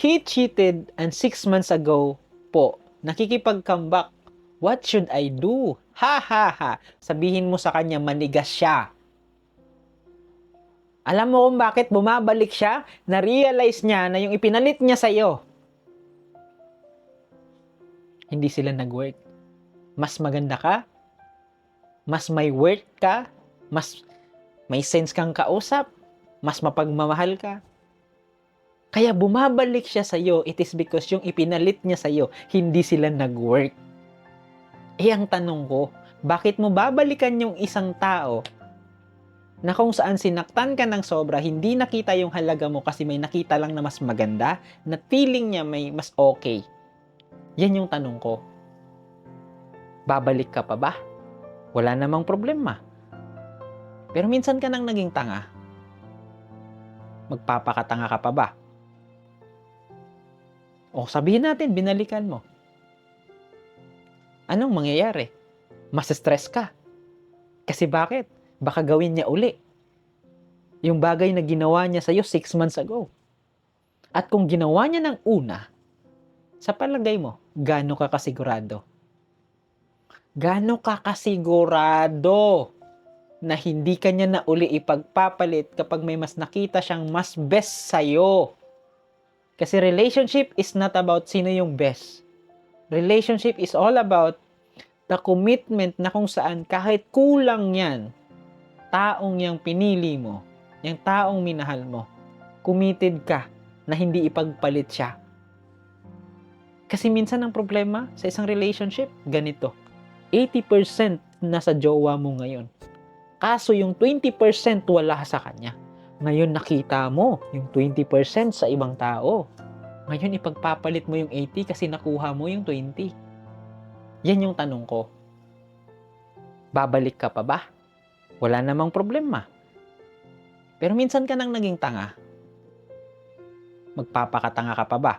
He cheated and 6 months ago po, nakikipag-comeback. What should I do? Ha ha ha. Sabihin mo sa kanya, manigas siya. Alam mo kung bakit bumabalik siya? Na-realize niya na yung ipinalit niya sa'yo, hindi sila nag-work. Mas maganda ka? Mas may worth ka? Mas may sense kang kausap? Mas mapagmamahal ka? Kaya bumabalik siya sa'yo, it is because yung ipinalit niya sa'yo, hindi sila nag-work. Ang tanong ko, bakit mo babalikan yung isang tao na kung saan sinaktan ka ng sobra, hindi nakita yung halaga mo kasi may nakita lang na mas maganda, na feeling niya may mas okay? Yan yung tanong ko. Babalik ka pa ba? Wala namang problema. Pero minsan ka nang naging tanga. Magpapakatanga ka pa ba? O sabihin natin, binalikan mo. Anong mangyayari? Mas-stress ka. Kasi bakit? Baka gawin niya uli yung bagay na ginawa niya sa'yo 6 months ago. At kung ginawa niya ng una, sa palagay mo, gaano ka kasigurado? Gaano ka kasigurado na hindi ka niya na uli ipagpapalit kapag may mas nakita siyang mas best sa'yo? Kasi relationship is not about sino yung best. Relationship is all about the commitment na kung saan kahit kulang yan, taong yang pinili mo, yung taong minahal mo, committed ka na hindi ipagpalit siya. Kasi minsan ang problema sa isang relationship, ganito. 80% nasa jowa mo ngayon. Kaso yung 20% wala sa kanya. Ngayon nakita mo yung 20% sa ibang tao. Ngayon ipagpapalit mo yung 80 kasi nakuha mo yung 20. Yan yung tanong ko. Babalik ka pa ba? Wala namang problema. Pero minsan ka nang naging tanga. Magpapakatanga ka pa ba?